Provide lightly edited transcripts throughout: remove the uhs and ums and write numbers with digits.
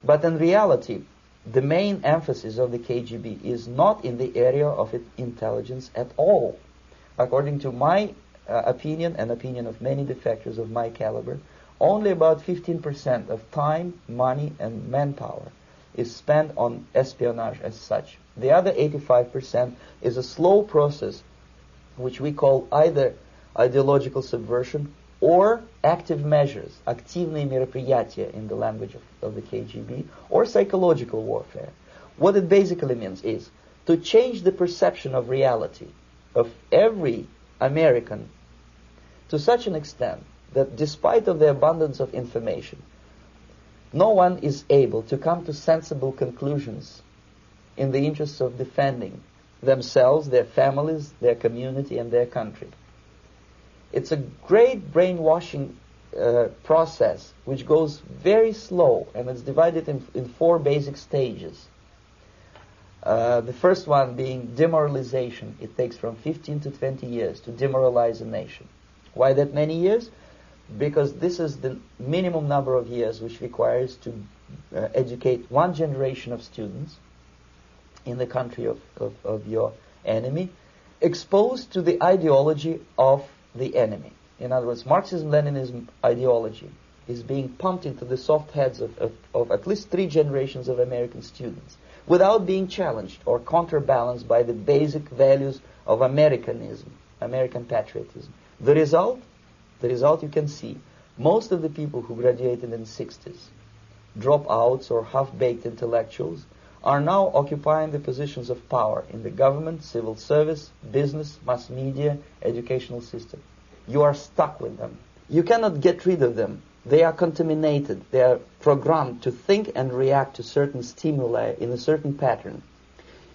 But in reality, the main emphasis of the KGB is not in the area of intelligence at all. According to my opinion and opinion of many defectors of my caliber, only about 15% of time, money, and manpower is spent on espionage as such. The other 85% is a slow process which we call either ideological subversion or active measures, активные мероприятия in the language of the KGB, or psychological warfare. What it basically means is to change the perception of reality of every American to such an extent that despite of the abundance of information, no one is able to come to sensible conclusions in the interests of defending themselves, their families, their community, and their country. It's a great brainwashing process which goes very slow, and it's divided in 4 basic stages. The first one being demoralization. It takes from 15 to 20 years to demoralize a nation. Why that many years? Because this is the minimum number of years which requires to educate one generation of students in the country of your enemy, exposed to the ideology of the enemy. In other words, Marxism-Leninism ideology is being pumped into the soft heads of at least 3 generations of American students without being challenged or counterbalanced by the basic values of Americanism, American patriotism. The result you can see. Most of the people who graduated in the 60s, dropouts or half-baked intellectuals, are now occupying the positions of power in the government, civil service, business, mass media, educational system. You are stuck with them. You cannot get rid of them. They are contaminated. They are programmed to think and react to certain stimuli in a certain pattern.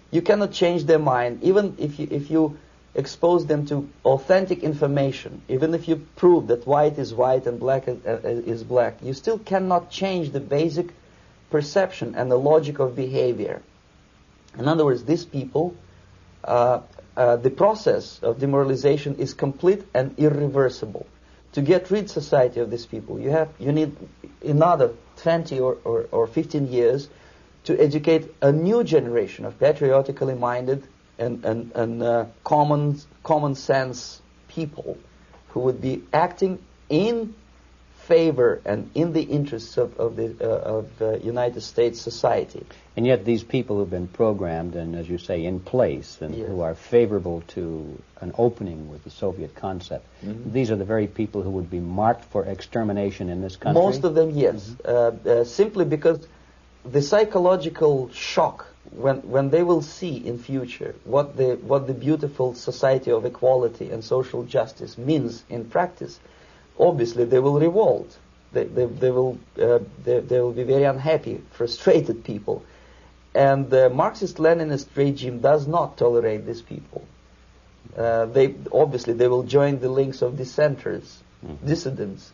You cannot change their mind, even if you expose them to authentic information, even if you prove that white is white and black is black, you still cannot change the basic perception and the logic of behavior. In other words, these people, the process of demoralization is complete and irreversible. To get rid society of these people, you need another 20 or 15 years to educate a new generation of patriotically minded and common sense people who would be acting in favor and in the interests of the United States society. And yet these people who've been programmed and, as you say, in place and Yes. who are favorable to an opening with the Soviet concept, these are the very people who would be marked for extermination in this country? Most of them, yes. Simply because the psychological shock when they will see in future what the beautiful society of equality and social justice means in practice, obviously they will revolt. They will be very unhappy, frustrated people, and the Marxist-Leninist regime does not tolerate these people. They will join the links of dissenters, dissidents.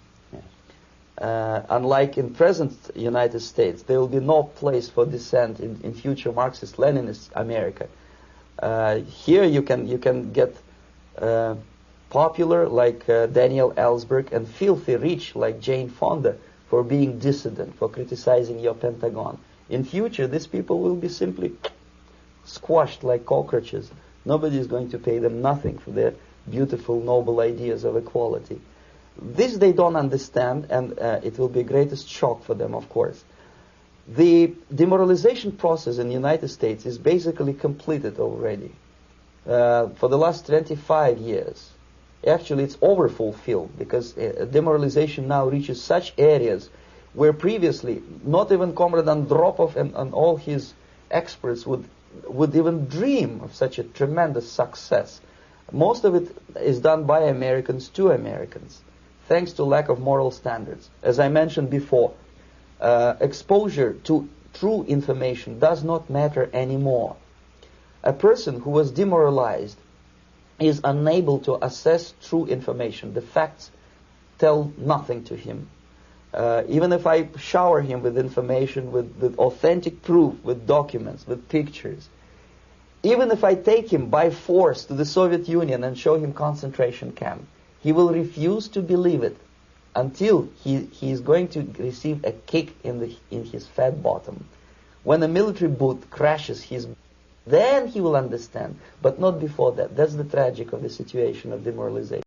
Unlike in present United States, there will be no place for dissent in future Marxist-Leninist America. Here you can get popular like Daniel Ellsberg and filthy rich like Jane Fonda for being dissident, for criticizing your Pentagon. In future, these people will be simply squashed like cockroaches. Nobody is going to pay them nothing for their beautiful, noble ideas of equality. This they don't understand, and it will be greatest shock for them, of course. The demoralization process in the United States is basically completed already. For the last 25 years. Actually, it's overfulfilled, because demoralization now reaches such areas where previously not even Comrade Andropov and all his experts would even dream of such a tremendous success. Most of it is done by Americans to Americans, thanks to lack of moral standards. As I mentioned before, exposure to true information does not matter anymore. A person who was demoralized is unable to assess true information. The facts tell nothing to him. Even if I shower him with information, with authentic proof, with documents, with pictures, even if I take him by force to the Soviet Union and show him concentration camp, he will refuse to believe it. until he is going to receive a kick in his fat bottom. When a military boot crashes then he will understand, but not before that. That's the tragic of the situation of demoralization.